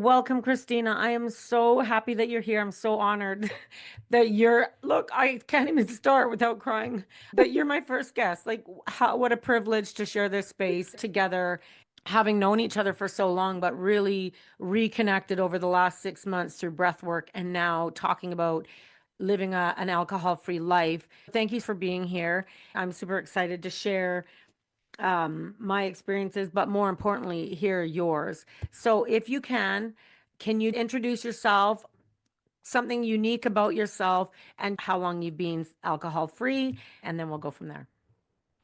Welcome, Christina. I am so happy that you're here. I'm so honored that look, I can't even start without crying, that you're my first guest. What a privilege to share this space together, having known each other for so long, but really reconnected over the last 6 months through breath work and now talking about living an alcohol-free life. Thank you for being here. I'm super excited to share my experiences, but more importantly, hear yours. So if you can you introduce yourself, something unique about yourself, and how long you've been alcohol free? And then we'll go from there.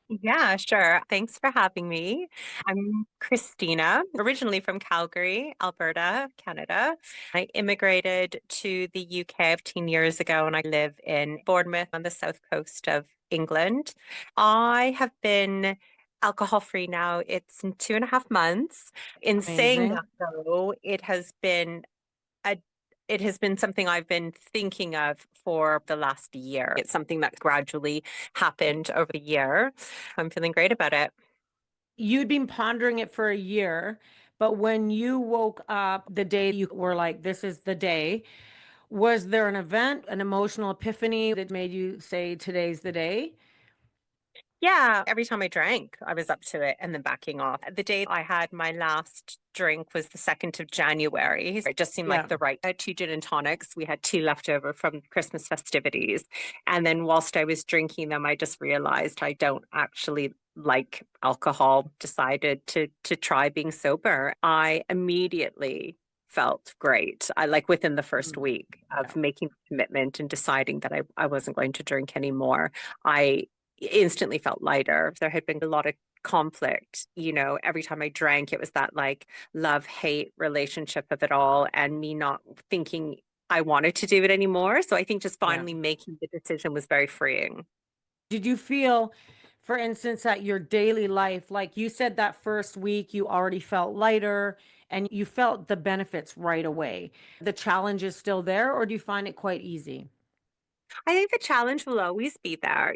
Yeah, sure. Thanks for having me. I'm Christina, originally from Calgary, Alberta, Canada. I immigrated to the UK 15 years ago and I live in Bournemouth on the south coast of England. I have been alcohol free now. It's in 2.5 months. In saying Amazing. that, though, a it has been something I've been thinking of for the last year. It's something that gradually happened over the year. I'm feeling great about it. You'd been pondering it for a year, but when you woke up the day you were like, this is the day, was there an event, an emotional epiphany that made you say, today's the day? Yeah, every time I drank, I was up to it and then backing off. The day I had my last drink was the 2nd of January. It just seemed like Yeah. the right. I had two gin and tonics. We had two left over from Christmas festivities. And then whilst I was drinking them, I just realized I don't actually like alcohol. Decided to try being sober. I immediately felt great. I like within the first Mm. week Yeah. of making the commitment and deciding that I wasn't going to drink anymore. I instantly felt lighter. There had been a lot of conflict. Every time I drank, it was that like love hate relationship of it all, and me not thinking I wanted to do it anymore. So I think just Yeah. finally making the decision was very freeing. Did you feel, for instance, that your daily life, like you said, that first week, you already felt lighter and you felt the benefits right away? The challenge is still there, or do you find it quite easy? I think the challenge will always be there,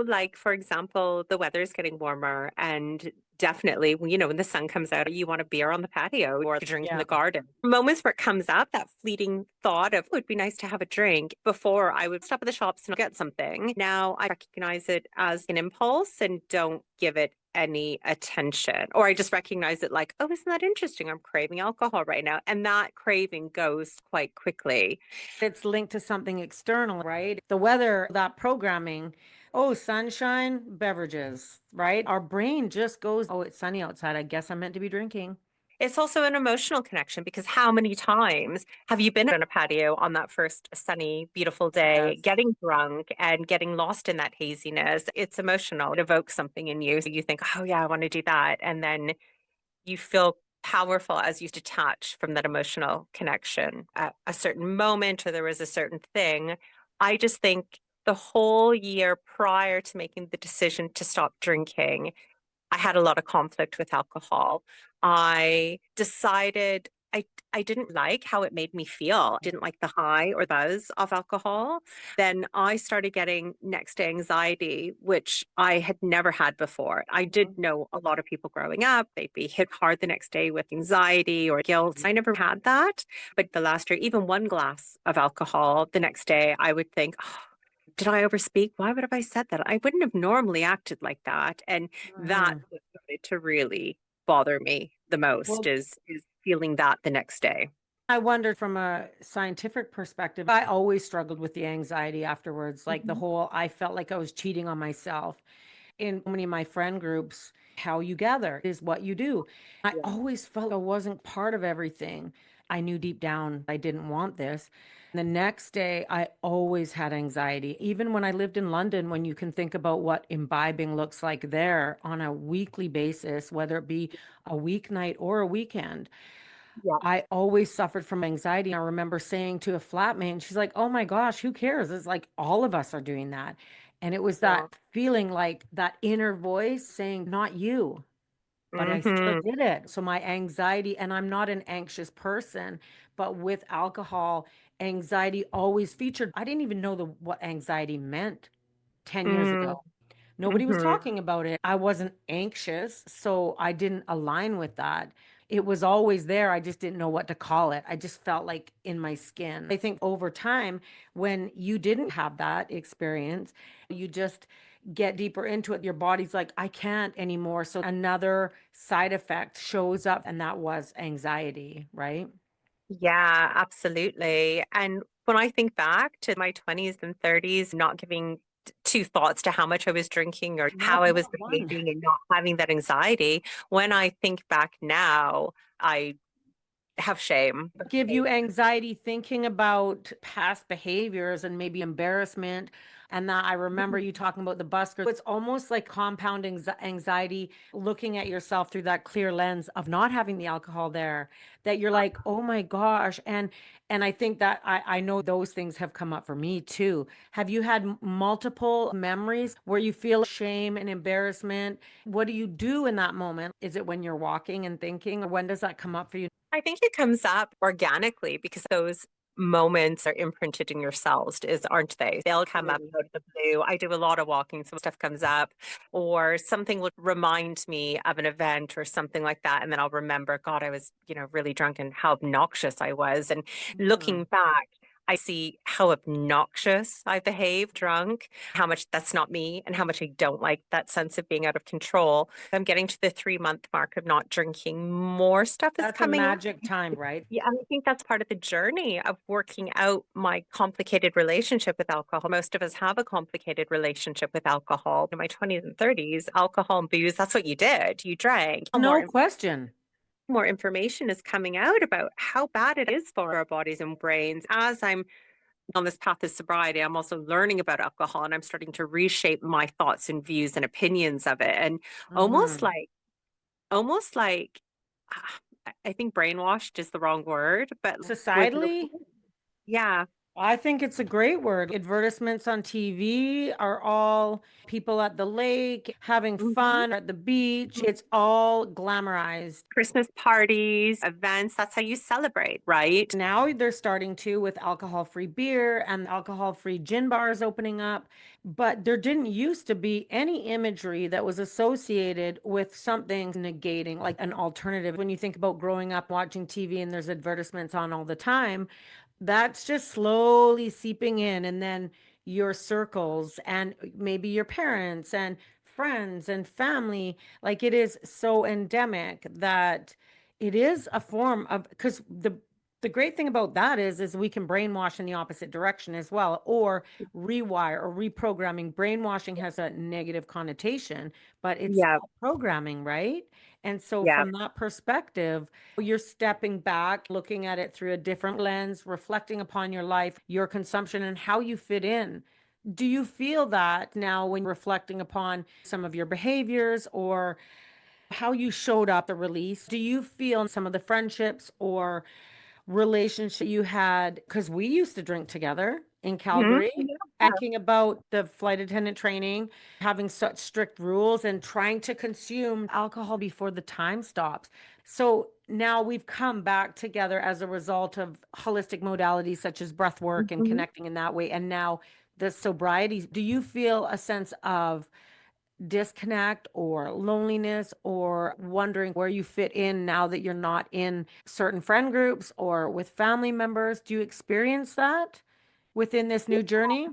like for example, the weather is getting warmer and definitely, when the sun comes out, you want a beer on the patio or a drink in Yeah. the garden. Moments where it comes up, that fleeting thought of, oh, it'd be nice to have a drink. Before I would stop at the shops and get something. Now I recognize it as an impulse and don't give it any attention. Or I just recognize it like, oh, isn't that interesting? I'm craving alcohol right now. And that craving goes quite quickly. It's linked to something external, right? The weather, that programming, oh, sunshine, beverages, right? Our brain just goes, oh, it's sunny outside. I guess I'm meant to be drinking. It's also an emotional connection because how many times have you been on a patio on that first sunny, beautiful day, Yes. getting drunk and getting lost in that haziness? It's emotional. It evokes something in you. So you think, oh, yeah, I want to do that. And then you feel powerful as you detach from that emotional connection at a certain moment or there was a certain thing. I just think the whole year prior to making the decision to stop drinking, I had a lot of conflict with alcohol. I decided I didn't like how it made me feel. I didn't like the high or buzz of alcohol. Then I started getting next day anxiety, which I had never had before. I did know a lot of people growing up, they'd be hit hard the next day with anxiety or guilt. I never had that. But the last year, even one glass of alcohol the next day, I would think, oh, did I overspeak? Why would have I said that? I wouldn't have normally acted like that. And that Mhm. started to really bother me the most Well, is feeling that the next day. I wondered from a scientific perspective, I always struggled with the anxiety afterwards, like the Mhm. whole, I felt like I was cheating on myself. In many of my friend groups, how you gather is what you do. I Yeah. always felt I wasn't part of everything. I knew deep down I didn't want this. The next day, I always had anxiety. Even when I lived in London, when you can think about what imbibing looks like there on a weekly basis, whether it be a weeknight or a weekend, Yeah. I always suffered from anxiety. I remember saying to a flatmate, and she's like, oh my gosh, who cares? It's like all of us are doing that. And it was Yeah. that feeling like that inner voice saying, not you, but I still Hmm. did it. So my anxiety, and I'm not an anxious person, but with alcohol, anxiety always featured. I didn't even know what anxiety meant 10 years Mm. ago. Nobody was Hmm. talking about it. I wasn't anxious, so I didn't align with that. It was always there. I just didn't know what to call it. I just felt like in my skin. I think over time, when you didn't have that experience, you just get deeper into it. Your body's like, I can't anymore. So another side effect shows up, and that was anxiety, right? Yeah, absolutely. And when I think back to my 20s and 30s, not giving two thoughts to how much I was drinking or No, how I was not one. behaving and not having that anxiety, when I think back now, I have shame. Give you anxiety thinking about past behaviors and maybe embarrassment. And that I remember you talking about the busker. It's almost like compounding anxiety, looking at yourself through that clear lens of not having the alcohol there, that you're like, oh my gosh. And I think that I know those things have come up for me too. Have you had multiple memories where you feel shame and embarrassment? What do you do in that moment? Is it when you're walking and thinking, or when does that come up for you? I think it comes up organically because those moments are imprinted in your cells, aren't they? They'll come up Absolutely. out of the blue. I do a lot of walking, so stuff comes up, or something will remind me of an event or something like that. And then I'll remember, God, I was, really drunk and how obnoxious I was. And looking Mm. back, I see how obnoxious I behaved drunk, how much that's not me, and how much I don't like that sense of being out of control. I'm getting to the 3 month mark of not drinking. More stuff is That's a coming up. magic time, right? Yeah, and I think that's part of the journey of working out my complicated relationship with alcohol. Most of us have a complicated relationship with alcohol. In my 20s and 30s, alcohol and booze, that's what you did. You drank. No question. More information is coming out about how bad it is for our bodies and brains. As I'm on this path of sobriety, I'm also learning about alcohol and I'm starting to reshape my thoughts and views and opinions of it. And almost Hmm. like, almost like, ah, I think brainwashed is the wrong word, but we're, Societally, yeah. I think it's a great word. Advertisements on TV are all people at the lake having Mhm. fun at the beach. It's all glamorized. Christmas parties, events, that's how you celebrate, right? Now they're starting to with alcohol-free beer and alcohol-free gin bars opening up, but there didn't used to be any imagery that was associated with something negating, like an alternative. When you think about growing up watching TV and there's advertisements on all the time, that's just slowly seeping in, and then your circles and maybe your parents and friends and family, like it is so endemic that it is a form of, because the great thing about that is we can brainwash in the opposite direction as well, or rewire or reprogramming. Brainwashing has a negative connotation, but it's Yeah, still programming, right? And so yeah. from that perspective, you're stepping back, looking at it through a different lens, reflecting upon your life, your consumption, and how you fit in. Do you feel that now when reflecting upon some of your behaviors or how you showed up the release? Do you feel some of the friendships or relationship you had, because we used to drink together in Mhm. Calgary, Yeah. thinking about the flight attendant training, having such strict rules and trying to consume alcohol before the time stops. So now we've come back together as a result of holistic modalities such as breath work and Mhm. connecting in that way. And now the sobriety. Do you feel a sense of disconnect or loneliness or wondering where you fit in now that you're not in certain friend groups or with family members? Do you experience that within this new journey?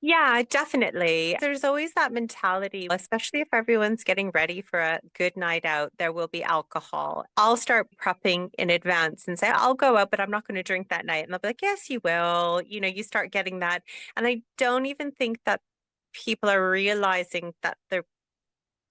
Yeah, definitely. There's always that mentality, especially if everyone's getting ready for a good night out, there will be alcohol. I'll start prepping in advance and say, I'll go out, but I'm not going to drink that night. And they'll be like, yes, you will. You start getting that. And I don't even think that people are realizing that they're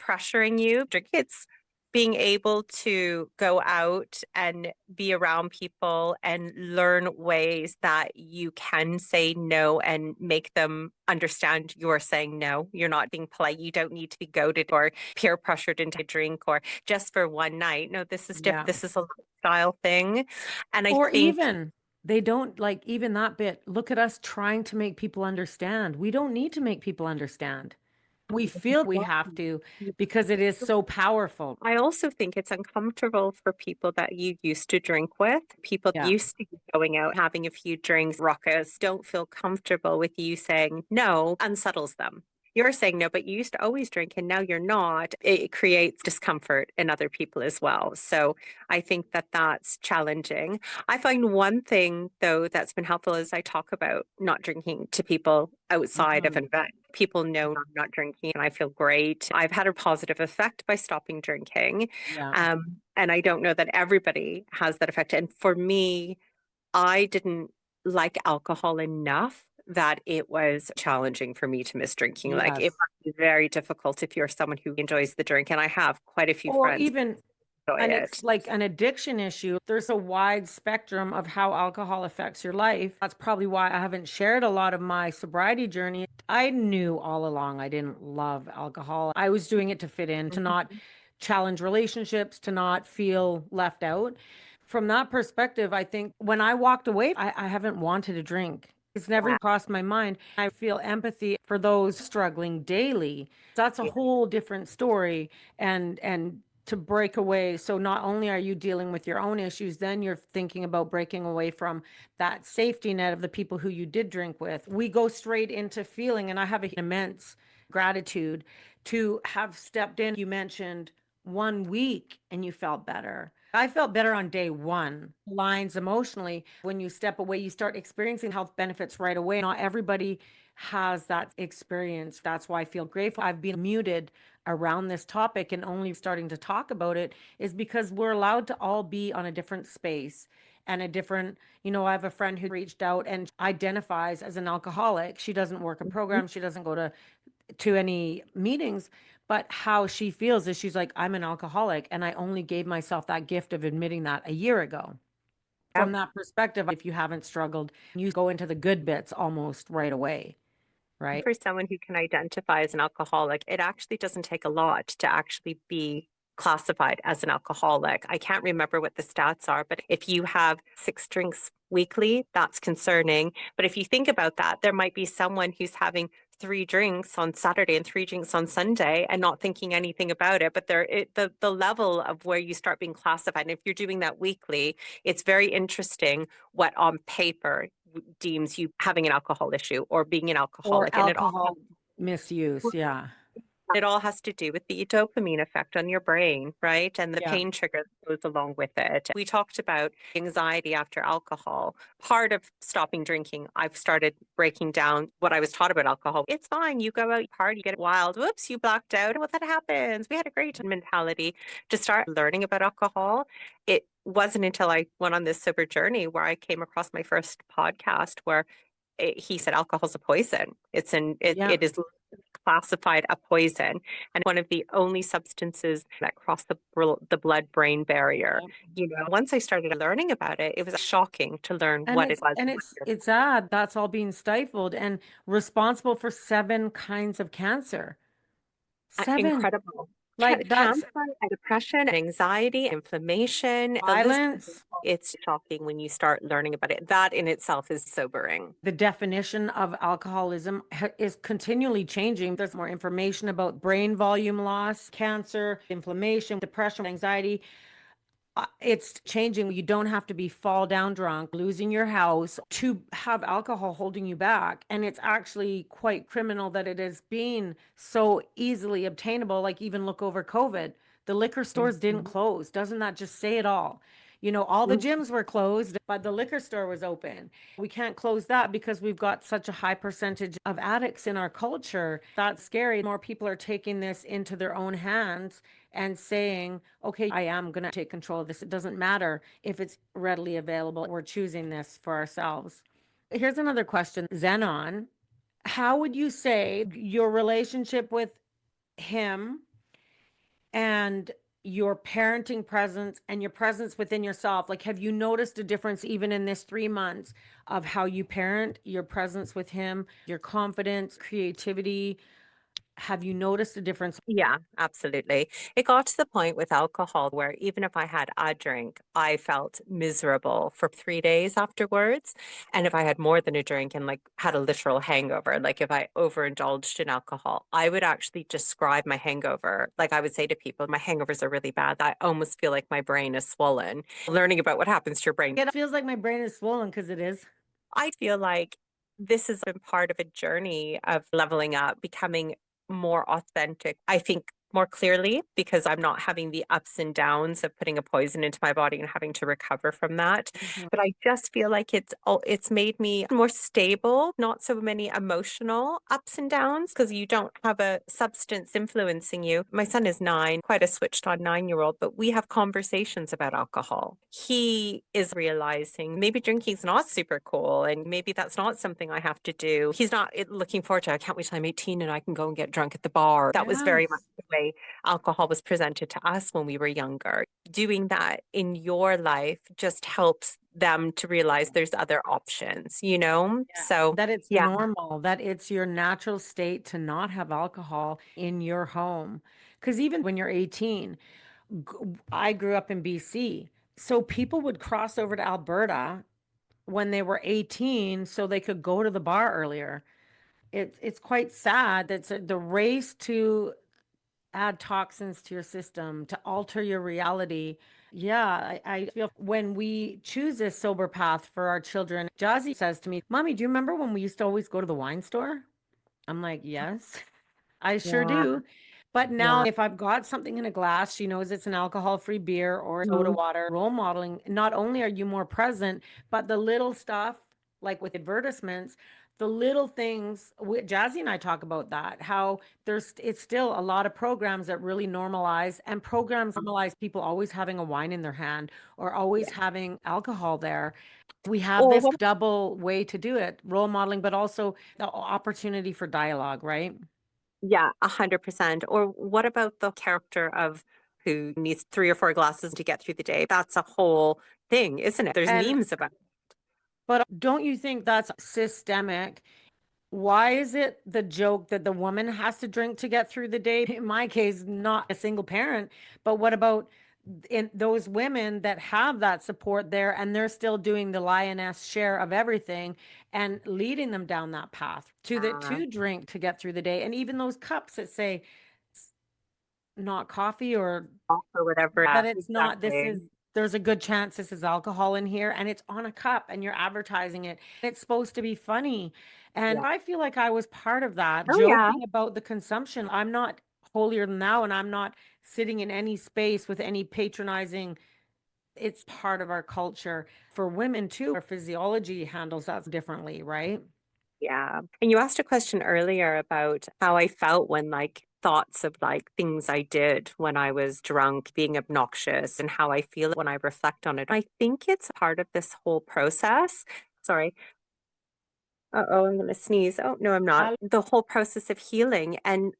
pressuring you. It's being able to go out and be around people and learn ways that you can say no and make them understand you're saying no. You're not being polite. You don't need to be goaded or peer pressured into a drink or just for one night. No, this is different. Yeah. This is a lifestyle thing. And I Or think, even they don't like even that bit. Look at us trying to make people understand. We don't need to make people understand. We feel we have to because it is so powerful. I also think it's uncomfortable for people that you used to drink with. People Yeah. used to be going out, having a few drinks, ruckus, don't feel comfortable with you saying no, unsettles them. you're saying no, but you used to always drink and now you're not. It creates discomfort in other people as well. So I think that that's challenging. I find one thing, though, that's been helpful is I talk about not drinking to people outside of an Mhm. event. People know I'm not drinking and I feel great. I've had a positive effect by stopping drinking. Yeah. And I don't know that everybody has that effect. And for me, I didn't like alcohol enough that it was challenging for me to miss drinking. Like it Yes. must be very difficult if you're someone who enjoys the drink. And I have quite a few Or friends even, who enjoy and it. it's like an addiction issue. There's a wide spectrum of how alcohol affects your life. That's probably why I haven't shared a lot of my sobriety journey. I knew all along I didn't love alcohol. I was doing it to fit in, to not Mhm. challenge relationships, to not feel left out. From that perspective, I think when I walked away, I haven't wanted a drink. It's never Yeah. crossed my mind. I feel empathy for those struggling daily. That's a Yeah. whole different story. And to break away. So not only are you dealing with your own issues, then you're thinking about breaking away from that safety net of the people who you did drink with. We go straight into feeling, and I have an immense gratitude to have stepped in. You mentioned 1 week and you felt better. I felt better on day one. Lines emotionally. When you step away, you start experiencing health benefits right away. Not everybody has that experience. That's why I feel grateful. I've been muted around this topic and only starting to talk about it is because we're allowed to all be on a different space and a different, I have a friend who reached out and identifies as an alcoholic. She doesn't work a Mhm. program, she doesn't go to any meetings, but how she feels is she's like, I'm an alcoholic and I only gave myself that gift of admitting that a year ago. Yeah. From that perspective, if you haven't struggled, you go into the good bits almost right away, right? For someone who can identify as an alcoholic, it actually doesn't take a lot to actually be classified as an alcoholic. I can't remember what the stats are, but if you have 6 drinks weekly, that's concerning. But if you think about that, there might be someone who's having 3 drinks on Saturday and 3 drinks on Sunday and not thinking anything about it. But the level of where you start being classified, and if you're doing that weekly, it's very interesting what on paper deems you having an alcohol issue or being an Or alcoholic. And alcohol misuse. Yeah. it all has to do with the dopamine effect on your brain, right? And the Yeah. pain trigger that goes along with it. We talked about anxiety after alcohol. Part of stopping drinking, I've started breaking down what I was taught about alcohol. It's fine. You go out, you party, you get wild. Whoops, you blacked out. Well, that happens. We had a great mentality to start learning about alcohol. It wasn't until I went on this sober journey where I came across my first podcast where he said alcohol's a poison. Yeah. It is classified a poison and one of the only substances that cross the blood-brain barrier. Yeah. Once I started learning about it, it was shocking to learn And what it it's was. and it's it's sad that's all being stifled and responsible for 7 kinds of cancer. 7. Incredible. Like that's Cancer and depression, anxiety, inflammation, the list. violence. It's shocking when you start learning about it. That in itself is sobering. The definition of alcoholism is continually changing. There's more information about brain volume loss, cancer, inflammation, depression, anxiety. It's changing. You don't have to be fall down drunk, losing your house to have alcohol holding you back. And it's actually quite criminal that it is being so easily obtainable. Like even look over COVID, the liquor stores didn't Mhm. close. Doesn't that just say it all? All the Mhm. gyms were closed, but the liquor store was open. We can't close that because we've got such a high percentage of addicts in our culture. That's scary. More people are taking this into their own hands and saying, okay, I am going to take control of this. It doesn't matter if it's readily available. We're choosing this for ourselves. Here's another question, Zenon. How would you say your relationship with him and your parenting presence and your presence within yourself, like, have you noticed a difference even in this 3 months of how you parent, your presence with him, your confidence, creativity? Have you noticed a difference? Yeah, absolutely. It got to the point with alcohol where even if I had a drink, I felt miserable for 3 days afterwards. And if I had more than a drink and like had a literal hangover, like if I overindulged in alcohol, I would actually describe my hangover. Like I would say to people, my hangovers are really bad. I almost feel like my brain is swollen. Learning about what happens to your brain. It feels like my brain is swollen because it is. I feel like this has been part of a journey of leveling up, becoming more authentic. I think more clearly because I'm not having the ups and downs of putting a poison into my body and having to recover from that. Mhm. But I just feel like it's made me more stable, not so many emotional ups and downs because you don't have a substance influencing you. My son is 9, quite a switched on 9-year-old, but we have conversations about alcohol. He is realizing maybe drinking's not super cool and maybe that's not something I have to do. He's not looking forward to, I can't wait till I'm 18 and I can go and get drunk at the bar. That was very much Yes. the way alcohol was presented to us when we were younger. Doing that in your life just helps them to realize there's other options, you know? Yeah. So, That it's yeah, normal, that it's your natural state to not have alcohol in your home. Because even when you're 18, I grew up in BC. So people would cross over to Alberta when they were 18 so they could go to the bar earlier. It's quite sad that the race to add toxins to your system, to alter your reality. Yeah, I feel when we choose this sober path for our children, Jazzy says to me, Mommy, do you remember when we used to always go to the wine store? I'm like, yes. I sure yeah, do. But now, yeah. if I've got something in a glass, she knows it's an alcohol-free beer or soda Mhm. water. Role modeling, not only are you more present, but the little stuff, like with advertisements, the little things, Jazzy and I talk about that, how it's still a lot of programs that really normalize and programs normalize people always having a wine in their hand or always Yeah. having alcohol there. We have Or this what double way to do it, role modeling, but also the opportunity for dialogue, right? Yeah, 100%. Or what about the character of who needs 3 or 4 glasses to get through the day? That's a whole thing, isn't it? There's And memes about it. but don't you think that's systemic? Why is it the joke that the woman has to drink to get through the day? In my case, not a single parent, but what about in those women that have that support there and they're still doing the lioness share of everything and leading them down that path Yeah, to drink to get through the day? And even those cups that say not coffee or or whatever. that Yeah, it's not, this exactly. is, there's a good chance this is alcohol in here and it's on a cup and you're advertising it. It's supposed to be funny. And Yeah. I feel like I was part of that, Oh, yeah. joking about the consumption. I'm not holier than thou and I'm not sitting in any space with any patronizing. It's part of our culture. For women too, our physiology handles that differently, right? Yeah. And you asked a question earlier about how I felt when thoughts of things I did when I was drunk being obnoxious and how I feel when I reflect on it. I think it's part of this whole process. Sorry. Uh-oh, I'm gonna sneeze. Oh, no, I'm not. The whole process of healing. And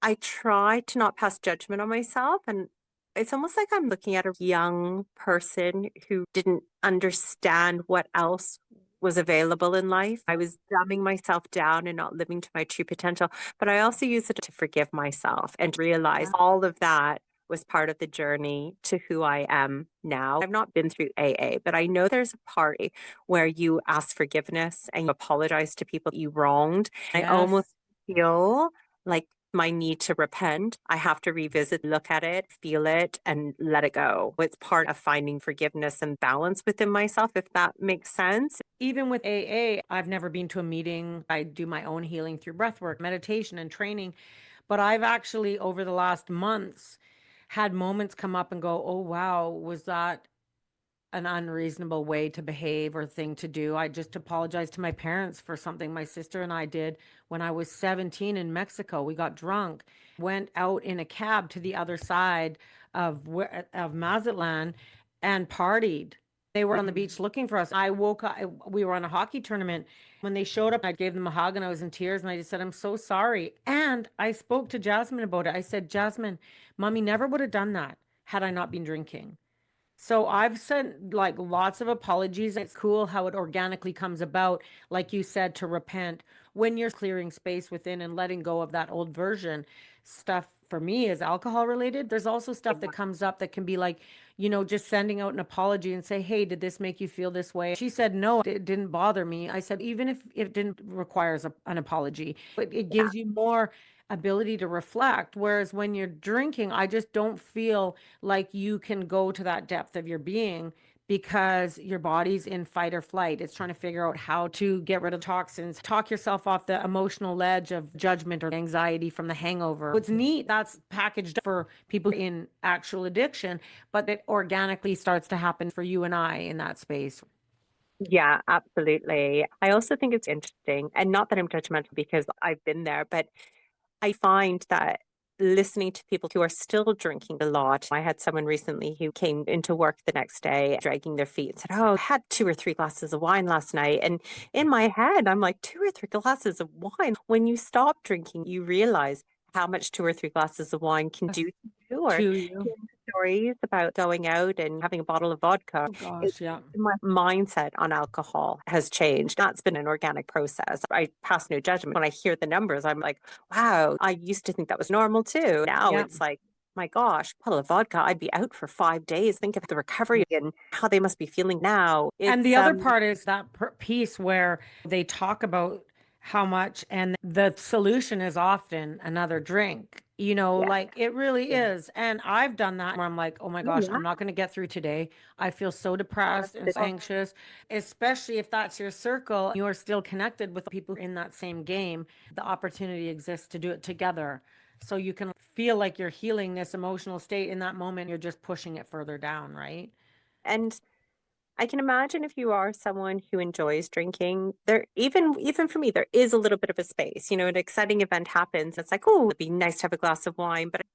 I try to not pass judgment on myself. And it's almost like I'm looking at a young person who didn't understand what else was available in life. I was dumbing myself down and not living to my true potential. But I also use it to forgive myself and realize all of that was part of the journey to who I am now. I've not been through AA, but I know there's a part where you ask forgiveness and you apologize to people you wronged. I Yes. almost feel like my need to repent. I have to revisit, look at it, feel it, and let it go. It's part of finding forgiveness and balance within myself, if that makes sense. Even with AA, I've never been to a meeting. I do my own healing through breath work, meditation, and training. But I've actually, over the last months, had moments come up and go, oh, wow, was that an unreasonable way to behave or thing to do? I just apologized to my parents for something my sister and I did when I was 17 in Mexico. We got drunk, went out in a cab to the other side of Mazatlan and partied. They were on the beach looking for us. I woke up, we were on a hockey tournament. When they showed up, I gave them a hug and I was in tears and I just said, I'm so sorry. And I spoke to Jasmine about it. I said, Jasmine, mommy never would have done that had I not been drinking. So I've sent like lots of apologies. It's cool how it organically comes about, like you said, to repent when you're clearing space within and letting go of that old version. Stuff for me is alcohol related. There's also stuff that comes up that can be like, just sending out an apology and say, hey, did this make you feel this way? She said, no, it didn't bother me. I said, even if it didn't requires an apology, but it Yeah. gives you more ability to reflect. Whereas when you're drinking, I just don't feel like you can go to that depth of your being because your body's in fight or flight. It's trying to figure out how to get rid of toxins, talk yourself off the emotional ledge of judgment or anxiety from the hangover. It's neat. That's packaged for people in actual addiction, but it organically starts to happen for you and I in that space. Yeah, absolutely. I also think it's interesting, and not that I'm judgmental because I've been there, but I find that listening to people who are still drinking a lot. I had someone recently who came into work the next day dragging their feet and said, "Oh, I had 2 or 3 glasses of wine last night." And in my head, I'm like, 2 or 3 glasses of wine. When you stop drinking, you realize how much 2 or 3 glasses of wine can do Yes. to you. Or To you. hearing stories about going out and having a bottle of vodka. Oh It, gosh, yeah. my mindset on alcohol has changed. That's been an organic process. I pass no judgment. When I hear the numbers, I'm like, wow, I used to think that was normal too. Now Yeah. it's like, my gosh, bottle of vodka, I'd be out for 5 days. Think of the recovery and how they must be feeling now. And It's the other part is that piece where they talk about how much, and the solution is often another drink. yeah, Like it really yeah. is. And I've done that where I'm like, oh my Oh gosh, yeah. I'm not going to get through today. I feel so That's depressed and it. so anxious, especially if that's your circle. You are still connected with people in that same game. The opportunity exists to do it together. So you can feel like you're healing this emotional state in that moment. You're just pushing it further down, right? And I can imagine if you are someone who enjoys drinking, there even for me, there is a little bit of a space. An exciting event happens. It's like, oh, it'd be nice to have a glass of wine. But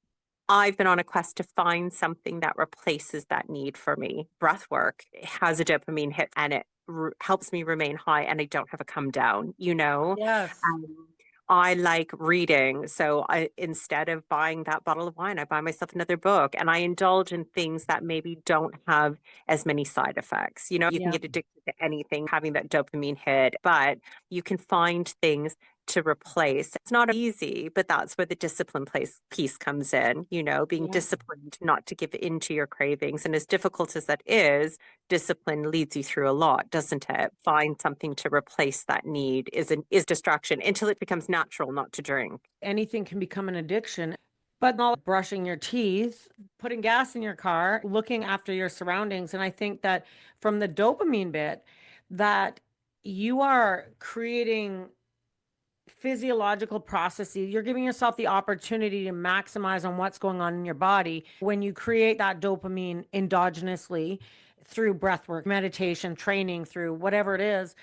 I've been on a quest to find something that replaces that need for me. Breath work has a dopamine hit and it helps me remain high and I don't have a come down. Yes. Um, I like reading. So instead of buying that bottle of wine, I buy myself another book and I indulge in things that maybe don't have as many side effects. You can Yeah. get addicted to anything having that dopamine hit, but you can find things to replace. It's not easy, but that's where the discipline piece comes in, being Yeah. disciplined not to give in to your cravings. And as difficult as that is, discipline leads you through a lot, doesn't it? Find something to replace that need is distraction until it becomes natural not to drink. Anything can become an addiction, but not brushing your teeth, putting gas in your car, looking after your surroundings. And I think that from the dopamine bit, that you are creating physiological processes. You're giving yourself the opportunity to maximize on what's going on in your body when you create that dopamine endogenously through breath work, meditation, training, through whatever it is.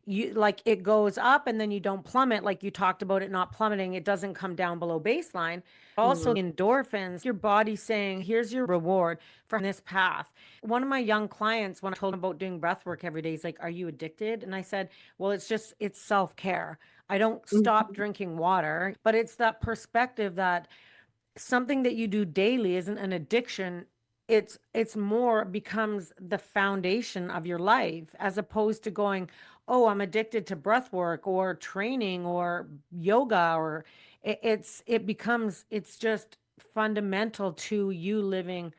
You like it goes up and then you don't plummet like you talked about it not plummeting. It doesn't come down below baseline. Also Mm. endorphins, your body saying, here's your reward for this path. One of my young clients, when I told him about doing breath work every day, he's like, are you addicted? And I said, well, it's self-care. I don't stop Mhm. drinking water, but it's that perspective that something that you do daily isn't an addiction. It's more becomes the foundation of your life as opposed to going, oh, I'm addicted to breath work or training or yoga, or it's just fundamental to you living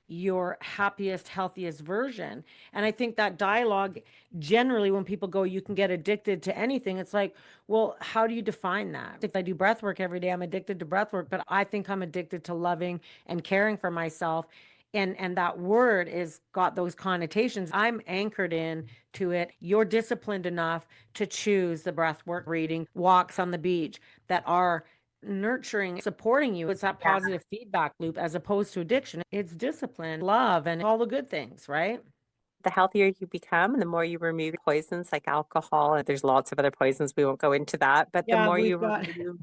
your happiest, healthiest version. And I think that dialogue, generally, when people go, you can get addicted to anything, it's like, well, how do you define that? If I do breath work every day, I'm addicted to breath work, but I think I'm addicted to loving and caring for myself. And that word is got those connotations. I'm anchored in to it. You're disciplined enough to choose the breath work, reading, walks on the beach that are nurturing, supporting you. It's that Yeah. positive feedback loop as opposed to addiction. It's discipline, love, and all the good things, right? The healthier you become, the more you remove poisons like alcohol, and there's lots of other poisons. We won't go into that, but the Yeah, more you we've got remove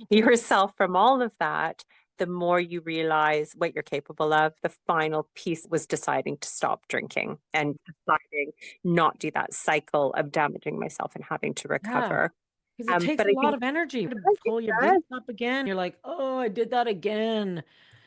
yourself from all of that, the more you realize what you're capable of. The final piece was deciding to stop drinking and deciding not do that cycle of damaging myself and having to yeah, recover. because it takes But a I lot think of energy to it pull your does. business up again. You're like, oh, I did that again.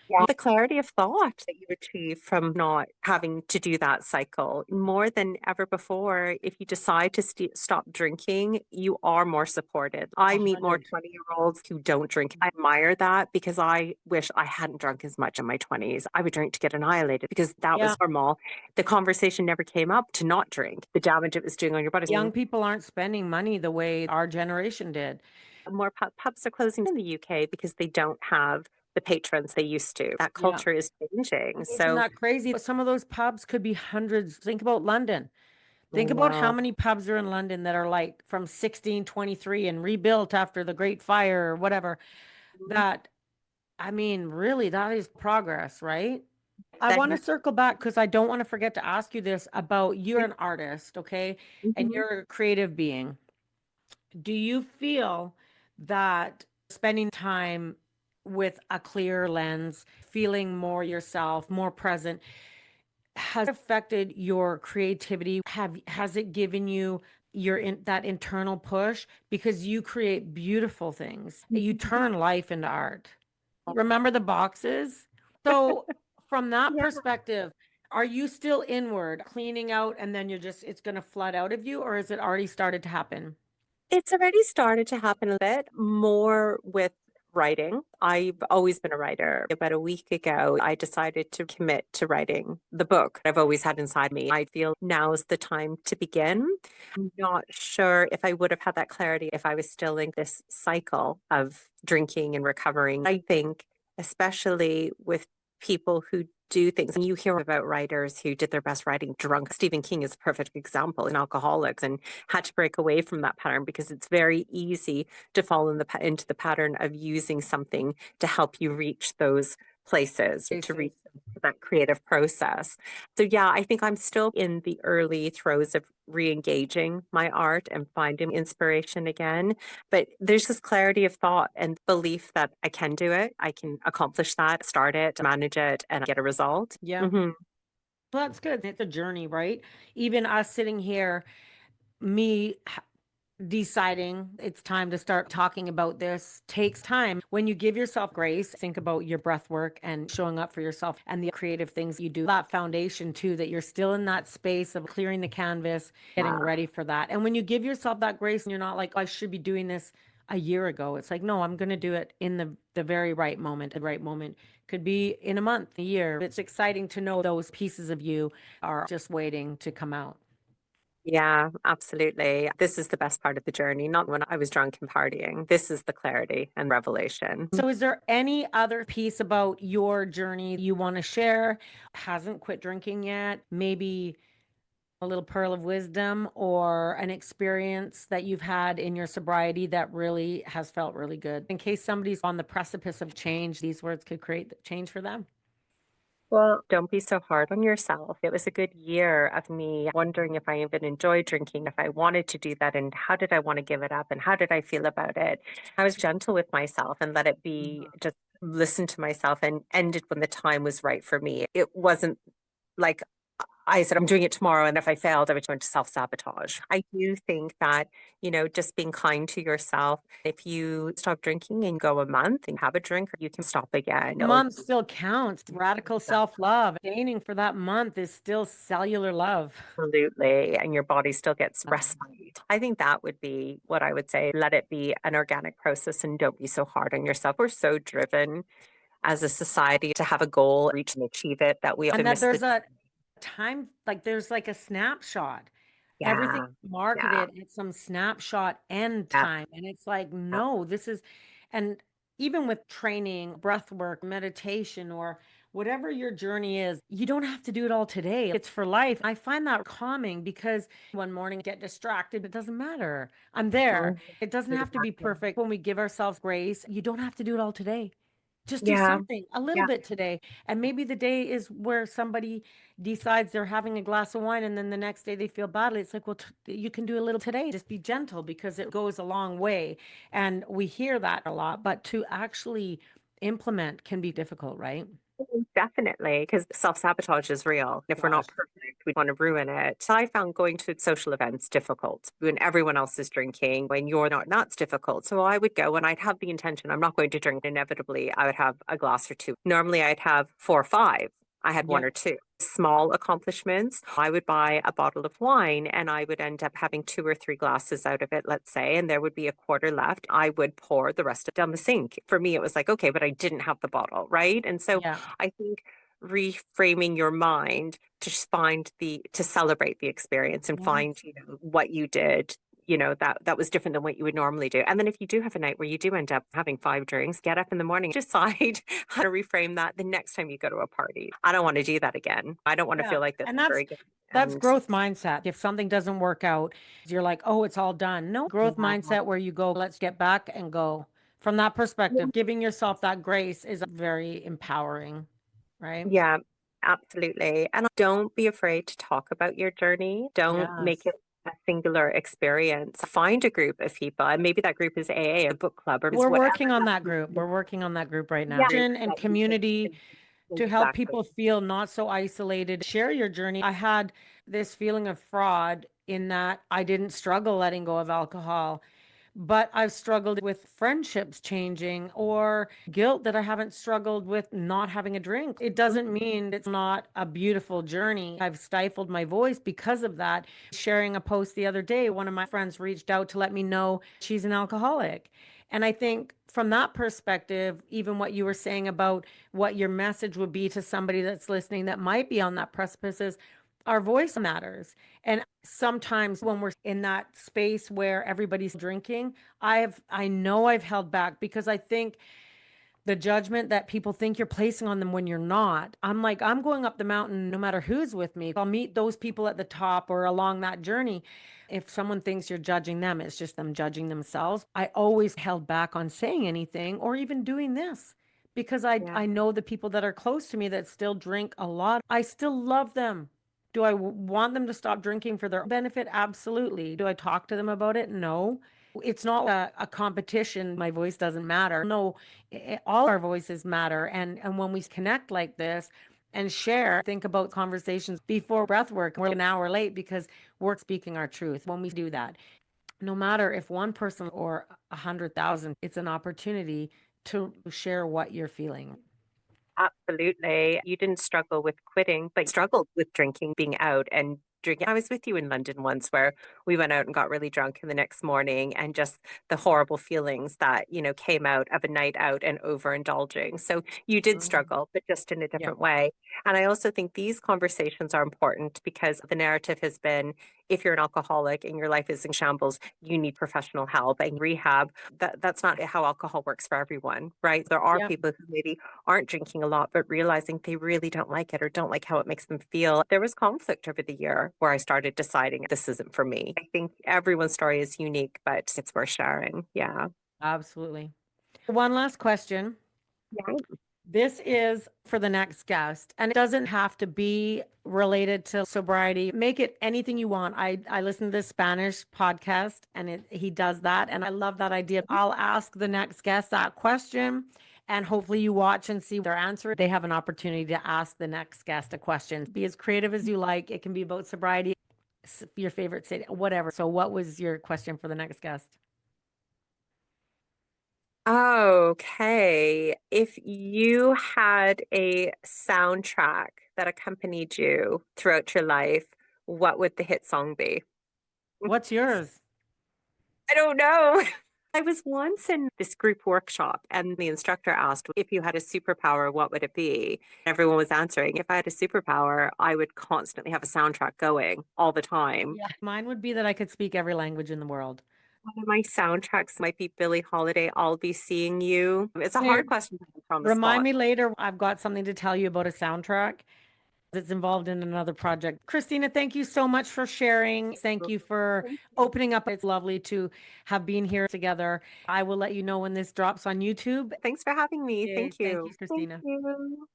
Yeah. The clarity of thought that you achieve from not having to do that cycle more than ever before. If you decide to stop drinking, you are more supported. I A meet more hundred. 20-year-olds who don't drink. I admire that because I wish I hadn't drunk as much in my 20s. I would drink to get annihilated because that Yeah. was normal. The conversation never came up to not drink, the damage it was doing on your body. Young people aren't spending money the way our generation did. More pubs are closing in the UK because they don't have the patrons they used to. That Yeah. culture is changing. Isn't So, that crazy? Some of those pubs could be hundreds. Think about London. I Think about how know many pubs are in London that are like from 1623 and rebuilt after the Great Fire or whatever. That, I mean, really, that is progress, right? I that want to you. circle back because I don't want to forget to ask you this about you're an artist, okay? And Mhm. you're a creative being. Do you feel that spending time with a clear lens, feeling more yourself, more present, has affected your creativity? Has it given you that internal push because you create beautiful things? You turn life into art. Remember the boxes? So from that Yeah. perspective, are you still inward, cleaning out, and then it's going to flood out of you, or has it already started to happen? It's already started to happen a bit more with writing. I've always been a writer. About a week ago, I decided to commit to writing the book I've always had inside me. I feel now is the time to begin. I'm not sure if I would have had that clarity if I was still in this cycle of drinking and recovering. I think, especially with people who do things. And you hear about writers who did their best writing drunk. Stephen King is a perfect example in alcoholics and had to break away from that pattern because it's very easy to fall into the pattern of using something to help you reach those places, to reach Faces. that creative process. So yeah, I think I'm still in the early throes of re-engaging my art and finding inspiration again. But there's this clarity of thought and belief that I can do it. I can accomplish that, start it, manage it, and get a result. Yeah. Hmm. Well, that's good. It's a journey, right? Even us sitting here, me deciding it's time to start talking about this takes time. When you give yourself grace, think about your breath work and showing up for yourself and the creative things you do. That foundation too, that you're still in that space of clearing the canvas, getting ready for that. And when you give yourself that grace and you're not like, "Oh, I should be doing this a year ago." It's like, no, I'm going to do it in the very right moment. The right moment could be in a month, a year. It's exciting to know those pieces of you are just waiting to come out. Yeah, absolutely. This is the best part of the journey, not when I was drunk and partying. This is the clarity and revelation. So, is there any other piece about your journey you want to share? Hasn't quit drinking yet? Maybe a little pearl of wisdom or an experience that you've had in your sobriety that really has felt really good. In case somebody's on the precipice of change, these words could create change for them. Well, don't be so hard on yourself. It was a good year of me wondering if I even enjoyed drinking, if I wanted to do that, and how did I want to give it up, and how did I feel about it. I was gentle with myself and let it be, just listen to myself and ended when the time was right for me. It wasn't like I said, I'm doing it tomorrow. And if I failed, I would go into self-sabotage. I do think that, just being kind to yourself. If you stop drinking and go a month and have a drink, you can stop again. Or Month still counts. Radical self love. Gaining for that month is still cellular love. absolutely, and your body still gets respite. I think that would be what I would say. Let it be an organic process and don't be so hard on yourself. We're so driven as a society to have a goal, reach and achieve it that we And often that miss the there's a time, like there's like a snapshot. Everything yeah, yeah, marketed at some snapshot end yeah. time. And it's like, no, this is, and even with training, breath work, meditation, or whatever your journey is, you don't have to do it all today. It's for life. I find that calming because one morning get distracted. It doesn't matter. I'm there. Mhm. It doesn't have to be Exactly. perfect. When we give ourselves grace, you don't have to do it all today. Just do Yeah, something a little yeah. bit today. And maybe the day is where somebody decides they're having a glass of wine and then the next day they feel badly. It's like, well, you can do a little today. Just be gentle because it goes a long way. And we hear that a lot, but to actually implement can be difficult, right? Definitely, because self-sabotage is real. If we're not Gosh. perfect, we want to ruin it. So I found going to social events difficult when everyone else is drinking, when you're not, that's difficult. So I would go and I'd have the intention, I'm not going to drink. Inevitably, I would have a glass or two. Normally, I'd have four or five. I had one Yep. or two. Small accomplishments. I would buy a bottle of wine and I would end up having two or three glasses out of it, let's say, and there would be a quarter left. I would pour the rest of it down the sink. For me, it was like, okay, but I didn't have the bottle, right? And so Yeah. I think reframing your mind to celebrate the experience and Yes. find, what you did that was different than what you would normally do. And then if you do have a night where you do end up having 5 drinks, get up in the morning, decide how to reframe that the next time you go to a party. I don't want to do that again. I don't want to Yeah. feel like this And ever again. that's And growth mindset. If something doesn't work out, you're like, oh, it's all done. No, growth yeah, mindset where you go, let's get back and go. From that perspective, giving yourself that grace is very empowering, right? yeah, absolutely. And don't be afraid to talk about your journey. Don't make Yes. it a singular experience. Find a group of people, and maybe that group is AA, a book club, or is We're whatever working on that that group. We're working on that group right now. yeah, And that you community can to help exactly. people feel not so isolated. Share your journey. I had this feeling of fraud in that I didn't struggle letting go of alcohol, but I've struggled with friendships changing or guilt that I haven't struggled with not having a drink. It doesn't mean it's not a beautiful journey. I've stifled my voice because of that. Sharing a post the other day, one of my friends reached out to let me know she's an alcoholic. And I think from that perspective, even what you were saying about what your message would be to somebody that's listening that might be on that precipice is our voice matters. And sometimes when we're in that space where everybody's drinking, I know I've held back because I think the judgment that people think you're placing on them when you're not. I'm like, I'm going up the mountain no matter who's with me. I'll meet those people at the top or along that journey. If someone thinks you're judging them, it's just them judging themselves. I always held back on saying anything or even doing this because Yeah. I know the people that are close to me that still drink a lot. I still love them. Do I want them to stop drinking for their benefit? Absolutely. Do I talk to them about it? No. It's not a competition. My voice doesn't matter. No, all our voices matter. And when we connect like this and share, think about conversations before breath work. We're an hour late because we're speaking our truth. When we do that, no matter if one person or 100,000, it's an opportunity to share what you're feeling. Absolutely. You didn't struggle with quitting, but you struggled with drinking, being out and drinking. I was with you in London once where we went out and got really drunk in the next morning and just the horrible feelings that, came out of a night out and overindulging. So you did Mhm. struggle, but just in a Yeah. different way. And I also think these conversations are important because the narrative has been if you're an alcoholic and your life is in shambles, you need professional help and rehab. That's not how alcohol works for everyone, right? There are Yeah. people who maybe aren't drinking a lot, but realizing they really don't like it or don't like how it makes them feel. There was conflict over the year where I started deciding this isn't for me. I think everyone's story is unique, but it's worth sharing. Yeah. Absolutely. One last question. Yeah. This is for the next guest, and it doesn't have to be related to sobriety. Make it anything you want. I listen to this Spanish podcast, and he does that, and I love that idea. I'll ask the next guest that question, and hopefully you watch and see their answer. They have an opportunity to ask the next guest a question. Be as creative as you like. It can be about sobriety, your favorite city, whatever. So, what was your question for the next guest? Okay. If you had a soundtrack that accompanied you throughout your life, what would the hit song be? What's yours? I don't know. I was once in this group workshop, and the instructor asked, if you had a superpower, what would it be? Everyone was answering, if I had a superpower, I would constantly have a soundtrack going all the time. Yeah. Mine would be that I could speak every language in the world. One of my soundtracks might be Billie Holiday, I'll Be Seeing You. It's a Hey, hard question to put on the remind spot. me later. I've got something to tell you about a soundtrack that's involved in another project. Christina, thank you so much for sharing. Thank you for Thank you. opening up. It's lovely to have been here together. I will let you know when this drops on YouTube. Thanks for having me. Okay, Thank thank you. you, Thank Christina. you.